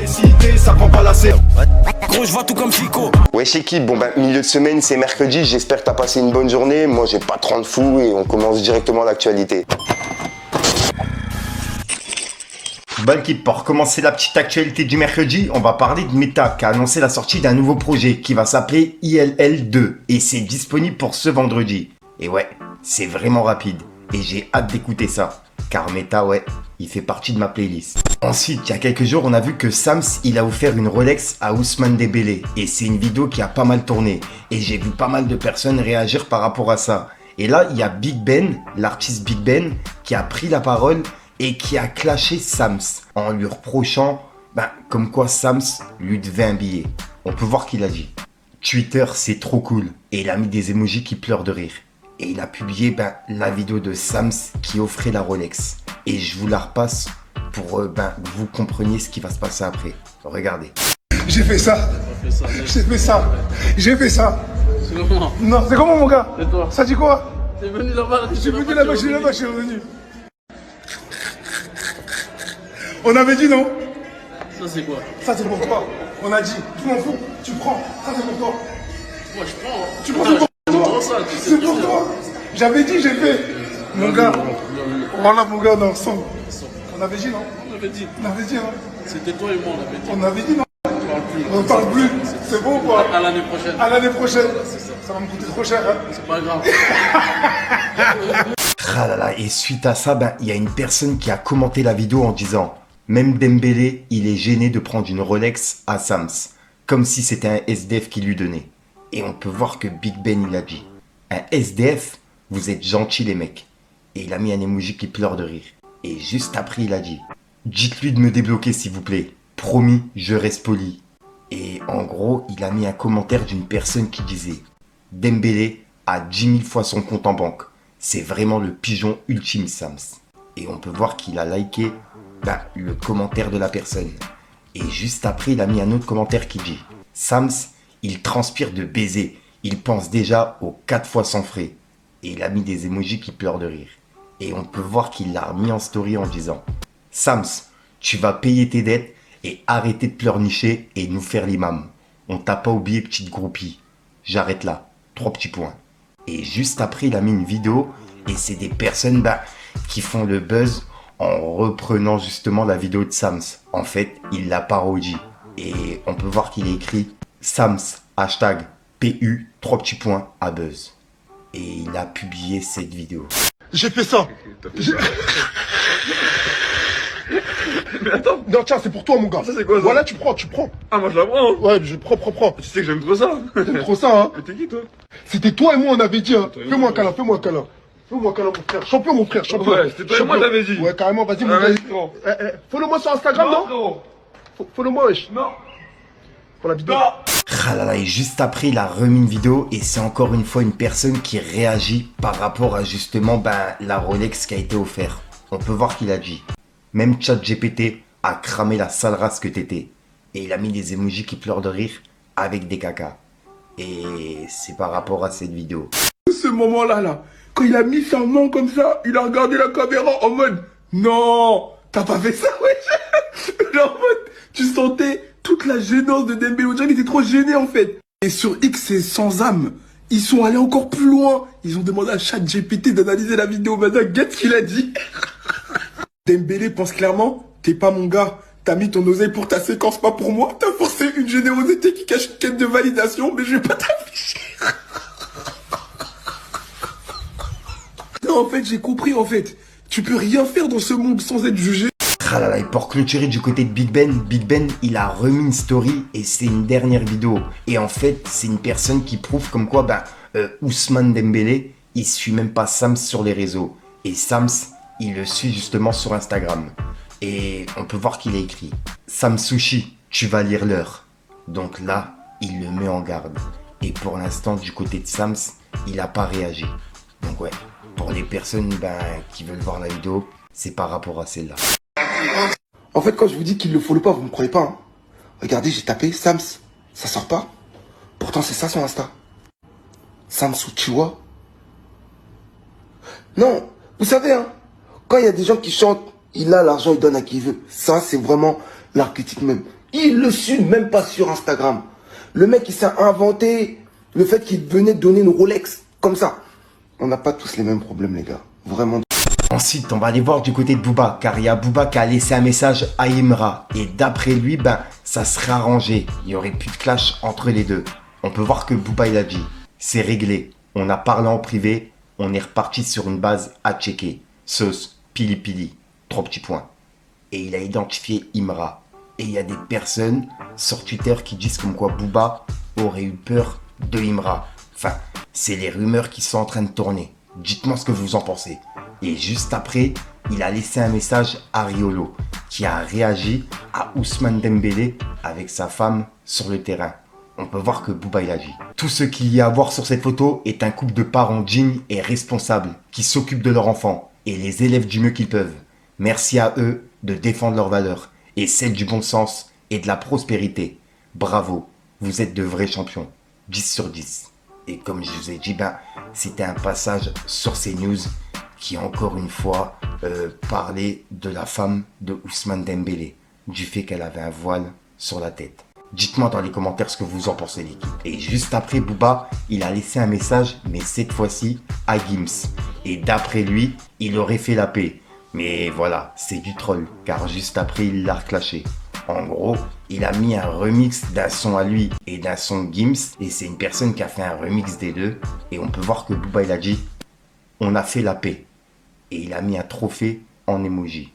décidé, ça prend pas la serre. Gros, je vois tout comme Chico. Wesh équipe, bon bah milieu de semaine, c'est mercredi, j'espère que t'as passé une bonne journée. Moi j'ai pas trop de fou et on commence directement l'actualité. Bonne équipe, pour commencer la petite actualité du mercredi, on va parler de Meta qui a annoncé la sortie d'un nouveau projet qui va s'appeler ILL2 et c'est disponible pour ce vendredi. Et ouais, c'est vraiment rapide et j'ai hâte d'écouter ça car Meta, ouais, il fait partie de ma playlist. Ensuite, il y a quelques jours, on a vu que Sams, il a offert une Rolex à Ousmane Dembélé et c'est une vidéo qui a pas mal tourné et j'ai vu pas mal de personnes réagir par rapport à ça. Et là, il y a Big Ben, l'artiste Big Ben, qui a pris la parole et qui a clashé Sams en lui reprochant comme quoi Sams lui devait un billet. On peut voir qu'il a dit Twitter c'est trop cool et il a mis des emojis qui pleurent de rire. Et il a publié la vidéo de Sams qui offrait la Rolex. Et je vous la repasse pour que vous compreniez ce qui va se passer après. Regardez. J'ai fait ça. J'ai fait ça. J'ai fait ça. C'est comment? Non, c'est comment mon gars? Et toi? Ça dit quoi? T'es venu là-bas? J'ai venu là-bas, je suis revenu. On avait dit non? Ça c'est quoi? Ça c'est pour toi. On a dit, je m'en fous, tu prends. Ça c'est pour toi. Moi je prends. Hein. Tu prends c'est pour toi. Ça, tu sais C'est très pour bien. toi. J'avais dit, j'ai fait. Mon gars, voilà mon gars, on est ensemble. On avait dit non? On avait dit. On avait dit non? C'était toi et moi on avait dit. On avait dit non? On parle plus. On parle plus. C'est bon ou quoi? À l'année prochaine. À l'année prochaine. C'est ça. Ça va me coûter trop cher, hein? C'est pas grave. Ah là là, et suite à ça, il y a une personne qui a commenté la vidéo en disant même Dembélé, il est gêné de prendre une Rolex à Sams, comme si c'était un SDF qui lui donnait. Et on peut voir que Big Ben il a dit un SDF, vous êtes gentils les mecs. Et il a mis un emoji qui pleure de rire. Et juste après il a dit dites-lui de me débloquer s'il vous plaît. Promis, je reste poli. Et en gros, il a mis un commentaire d'une personne qui disait Dembélé a 10 000 fois son compte en banque. C'est vraiment le pigeon ultime Sams. Et on peut voir qu'il a liké le commentaire de la personne. Et juste après, il a mis un autre commentaire qui dit Sams, il transpire de baiser. Il pense déjà aux 4 fois sans frais. Et il a mis des emojis qui pleurent de rire. Et on peut voir qu'il l'a mis en story en disant Sams, tu vas payer tes dettes et arrêter de pleurnicher et nous faire l'imam. On t'a pas oublié, petite groupie. J'arrête là. 3 petits points. Et juste après, il a mis une vidéo et c'est des personnes qui font le buzz en reprenant justement la vidéo de Sams. En fait, il la parodie. Et on peut voir qu'il a écrit Sams, hashtag PU, 3 petits points à buzz. Et il a publié cette vidéo. J'ai fait ça. Mais attends. Non, tiens, c'est pour toi, mon gars. Ça, c'est quoi, ça? Voilà, tu prends. Ah moi je la prends. Hein. Ouais, je prends. Tu sais que j'aime trop ça. T'aimes trop ça, hein. Mais t'es qui toi? C'était toi et moi, on avait dit, hein. Toi et Fais-moi moi, un câlin, fais-moi un câlin. Fais-moi un câlin, mon frère. Champion, mon frère, champion. Ouais, c'était toi et moi, Champion. t'avais dit. Ouais, carrément, vas-y, mon Ah, gars. vas-y, frérot. Follow-moi sur Instagram, non? frérot. Follow-moi, wesh. Non. Pour la vidéo. Non. Ah là là, et juste après, il a remis une vidéo et c'est encore une fois une personne qui réagit par rapport à justement la Rolex qui a été offerte. On peut voir qu'il a dit même ChatGPT a cramé la sale race que t'étais. Et il a mis des emojis qui pleurent de rire avec des cacas. Et c'est par rapport à cette vidéo. Ce moment-là, là, quand il a mis sa main comme ça, il a regardé la caméra en mode non, t'as pas fait ça, wesh. Genre en mode, tu sentais toute la gênance de Dembélé. Il était trop gêné en fait. Et sur X, c'est sans âme. Ils sont allés encore plus loin. Ils ont demandé à ChatGPT d'analyser la vidéo. Maintenant, guette ce qu'il a dit. Dembélé pense clairement, t'es pas mon gars. T'as mis ton oseille pour ta séquence, pas pour moi. T'as forcé une générosité qui cache une quête de validation, mais je vais pas t'afficher. Non, en fait, j'ai compris, en fait. Tu peux rien faire dans ce monde sans être jugé. Ah là là, et pour clôturer du côté de Big Ben, il a remis une story et c'est une dernière vidéo. Et en fait, c'est une personne qui prouve comme quoi Ousmane Dembélé, il suit même pas Sams sur les réseaux. Et Sams, il le suit justement sur Instagram. Et on peut voir qu'il a écrit Sam Sushi, tu vas lire l'heure. Donc là, il le met en garde. Et pour l'instant, du côté de Sams, il n'a pas réagi. Donc ouais, pour les personnes qui veulent voir la vidéo, c'est par rapport à celle-là. En fait, quand je vous dis qu'il le follow pas, vous me croyez pas, hein. Regardez, j'ai tapé Sams, ça sort pas. Pourtant, c'est ça son Insta. Samsou, tu vois. Non, vous savez, hein, quand il y a des gens qui chantent, il a l'argent, il donne à qui il veut. Ça, c'est vraiment l'archétype même. Il le suit même pas sur Instagram. Le mec, il s'est inventé le fait qu'il venait de donner une Rolex. Comme ça. On n'a pas tous les mêmes problèmes, les gars. Vraiment. Ensuite, on va aller voir du côté de Booba, car il y a Booba qui a laissé un message à Imra. Et d'après lui, ça serait arrangé. Il n'y aurait plus de clash entre les deux. On peut voir que Booba, il a dit, c'est réglé. On a parlé en privé, on est reparti sur une base à checker. Sauce, pili pili, 3 petits points. Et il a identifié Imra. Et il y a des personnes sur Twitter qui disent comme quoi Booba aurait eu peur de Imra. Enfin, c'est les rumeurs qui sont en train de tourner. Dites-moi ce que vous en pensez. Et juste après, il a laissé un message à Riolo, qui a réagi à Ousmane Dembélé avec sa femme sur le terrain. On peut voir que Booba il a dit. Tout ce qu'il y a à voir sur cette photo est un couple de parents dignes et responsables qui s'occupent de leurs enfants et les élèvent du mieux qu'ils peuvent. Merci à eux de défendre leurs valeurs et celles du bon sens et de la prospérité. Bravo, vous êtes de vrais champions. 10 sur 10. Et comme je vous ai dit, c'était un passage sur CNews qui encore une fois parlait de la femme de Ousmane Dembélé, du fait qu'elle avait un voile sur la tête. Dites-moi dans les commentaires ce que vous en pensez, l'équipe. Et juste après, Booba, il a laissé un message, mais cette fois-ci à Gims. Et d'après lui, il aurait fait la paix. Mais voilà, c'est du troll, car juste après, il l'a reclashé. En gros, il a mis un remix d'un son à lui et d'un son Gims. Et c'est une personne qui a fait un remix des deux. Et on peut voir que Booba, il a dit, on a fait la paix. Et il a mis un trophée en emoji.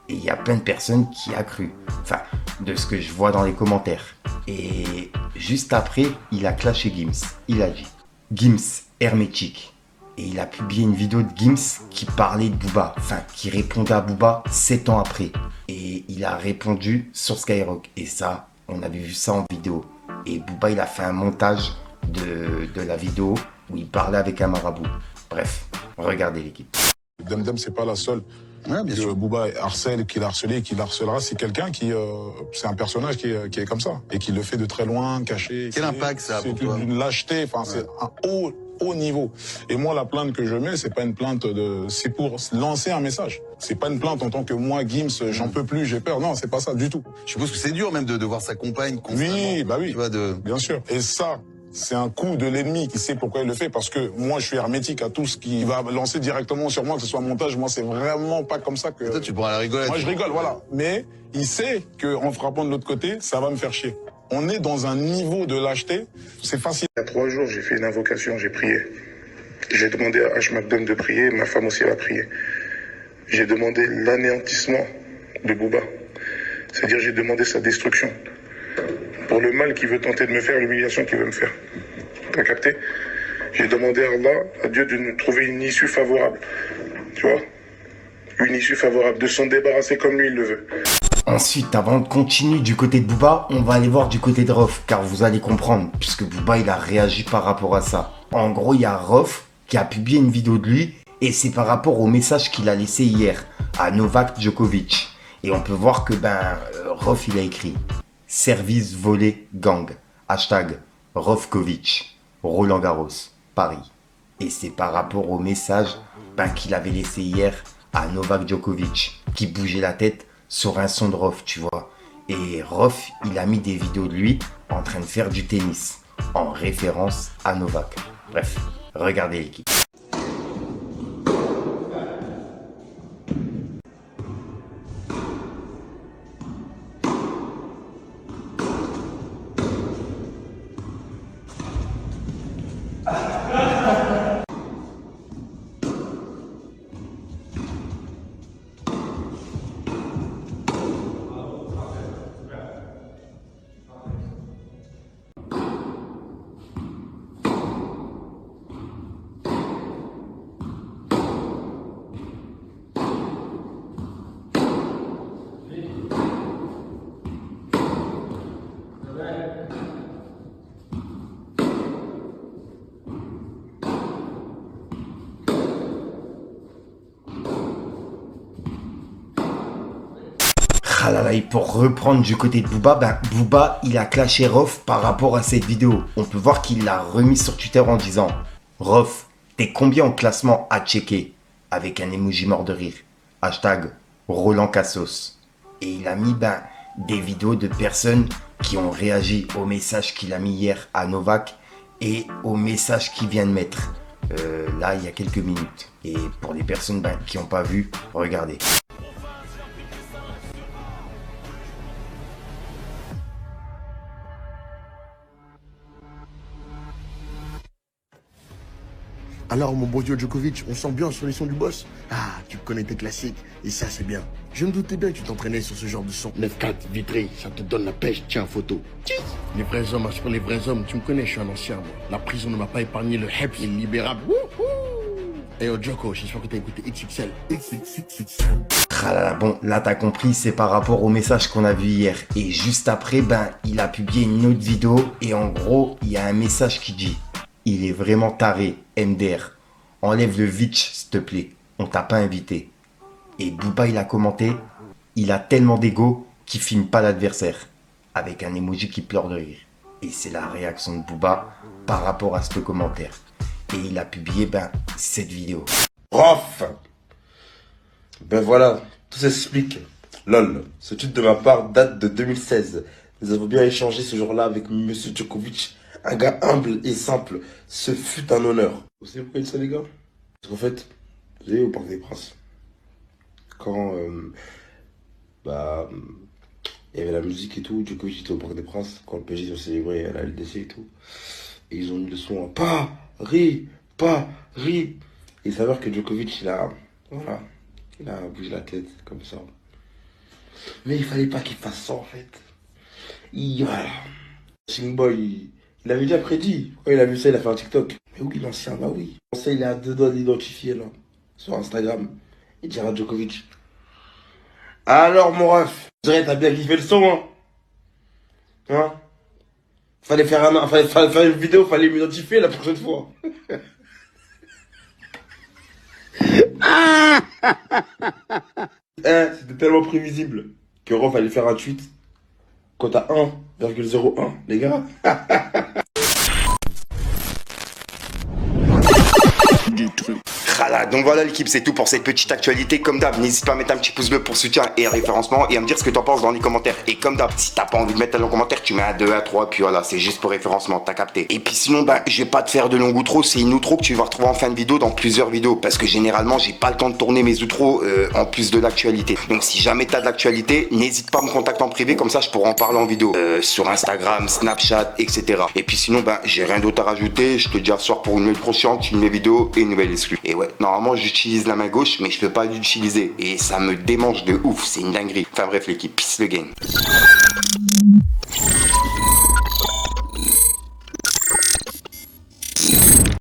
Et il y a plein de personnes qui a cru. Enfin, de ce que je vois dans les commentaires. Et juste après, il a clashé Gims. Il a dit, Gims, hermétique. Et il a publié une vidéo de Gims qui parlait de Booba. Enfin, qui répondait à Booba 7 ans après. Et il a répondu sur Skyrock. Et ça, on avait vu ça en vidéo. Et Booba, il a fait un montage de la vidéo où il parlait avec un marabout. Bref, regardez l'équipe. Demdem, c'est pas la seule. Ouais, bien sûr. Booba harcèle, qu'il a harcelé, qu'il harcèlera, c'est quelqu'un qui, c'est un personnage qui est comme ça et qui le fait de très loin, caché. Quel impact ça a pour toi? C'est une lâcheté, enfin c'est un haut niveau. Et moi, la plainte que je mets, c'est pas une plainte c'est pour lancer un message. C'est pas une plainte en tant que moi, Gims, j'en peux plus, j'ai peur. Non, c'est pas ça du tout. Je suppose que c'est dur même de voir sa compagne constamment. Oui, bah oui. Tu vois, bien sûr. Et ça, c'est un coup de l'ennemi qui sait pourquoi il le fait, parce que moi, je suis hermétique à tout ce qui va lancer directement sur moi, que ce soit montage. Moi, c'est vraiment pas comme ça que... Et toi, tu pourras la rigoler. Moi, je rigole, voilà. Mais il sait qu'en frappant de l'autre côté, ça va me faire chier. On est dans un niveau de lâcheté, c'est facile. Il y a 3 jours, j'ai fait une invocation, j'ai prié. J'ai demandé à H. McDonald de prier, ma femme aussi a prié. J'ai demandé l'anéantissement de Booba. C'est-à-dire, j'ai demandé sa destruction. Pour le mal qu'il veut tenter de me faire, l'humiliation qu'il veut me faire. T'as capté? J'ai demandé à Allah, à Dieu, de nous trouver une issue favorable. Tu vois? Une issue favorable, de s'en débarrasser comme lui il le veut. Ensuite, avant de continuer du côté de Booba, on va aller voir du côté de Rof, car vous allez comprendre, puisque Booba, il a réagi par rapport à ça. En gros, il y a Rof qui a publié une vidéo de lui, et c'est par rapport au message qu'il a laissé hier à Novak Djokovic. Et on peut voir que, Rof, il a écrit « Service volé gang ». Hashtag Rofkovic, Roland Garros, Paris. Et c'est par rapport au message qu'il avait laissé hier à Novak Djokovic, qui bougeait la tête sur un son de Rof, tu vois. Et Rof, il a mis des vidéos de lui en train de faire du tennis, en référence à Novak. Bref, regardez l'équipe. Ah là là, et pour reprendre du côté de Booba, Booba, il a clashé Rof par rapport à cette vidéo. On peut voir qu'il l'a remis sur Twitter en disant « Rof, t'es combien en classement à checker ?» avec un emoji mort de rire. Hashtag Roland Cassos. Et il a mis des vidéos de personnes qui ont réagi au message qu'il a mis hier à Novak et au message qu'il vient de mettre là il y a quelques minutes. Et pour les personnes qui n'ont pas vu, regardez. Alors, mon bon Dieu Djokovic, on sent bien sur les sons du boss. Ah, tu connais tes classiques, et ça, c'est bien. Je me doutais bien que tu t'entraînais sur ce genre de son. 9-4, vitré, ça te donne la pêche, tiens, photo. Les vrais hommes assurent les vrais hommes, tu me connais, je suis un ancien, moi. La prison ne m'a pas épargné le HEPS, il est libérable. Et oh, Djoko, j'espère que t'as écouté XXL. Tralala, bon, là t'as compris, c'est par rapport au message qu'on a vu hier. Et juste après, il a publié une autre vidéo, et en gros, il y a un message qui dit: il est vraiment taré, MDR. Enlève le Vitch, s'il te plaît. On t'a pas invité. Et Booba, il a commenté: il a tellement d'ego qu'il filme pas l'adversaire. Avec un emoji qui pleure de rire. Et c'est la réaction de Booba par rapport à ce commentaire. Et il a publié, cette vidéo. Prof. Ben voilà, tout s'explique. Lol, ce tweet de ma part date de 2016. Nous avons bien échangé ce jour-là avec Monsieur Djokovic. Un gars humble et simple, ce fut un honneur. Vous savez pourquoi il dit ça, les gars? Parce qu'en fait, vous savez, au Parc des Princes, quand il y avait la musique et tout, Djokovic était au Parc des Princes, quand le PSG ont célébré la LDC et tout, et ils ont mis le son à Paris. Et il s'avère que Djokovic, il a bougé la tête, comme ça. Mais il fallait pas qu'il fasse ça, en fait. Voilà. Singboy, il avait déjà prédit. Quand il a vu ça, il a fait un TikTok. Mais oui, l'ancien, bah oui. L'ancien, il est à 2 doigts d'identifier, là, sur Instagram. Il dira Djokovic: alors, mon ref, je dirais, t'as bien kiffé le son, hein? Fallait faire une vidéo, fallait m'identifier la prochaine fois. C'était tellement prévisible que Rof allait faire un tweet quand t'as 1,01, les gars. Donc voilà l'équipe, c'est tout pour cette petite actualité. Comme d'hab, n'hésite pas à mettre un petit pouce bleu pour soutien et référencement et à me dire ce que t'en penses dans les commentaires. Et comme d'hab, si t'as pas envie de mettre dans les commentaires, tu mets un 2, un 3, puis voilà, c'est juste pour référencement, t'as capté. Et puis sinon, je vais pas te faire de long outro, c'est une outro que tu vas retrouver en fin de vidéo dans plusieurs vidéos. Parce que généralement, j'ai pas le temps de tourner mes outros en plus de l'actualité. Donc si jamais t'as de l'actualité, n'hésite pas à me contacter en privé, comme ça je pourrai en parler en vidéo. Sur Instagram, Snapchat, etc. Et puis sinon, j'ai rien d'autre à rajouter. Je te dis à ce soir pour une nouvelle prochaine, une nouvelle vidéo et une nouvelle exclue. Et ouais, normalement j'utilise la main gauche, mais je peux pas l'utiliser. Et ça me démange de ouf, c'est une dinguerie. Enfin bref l'équipe, peace le game.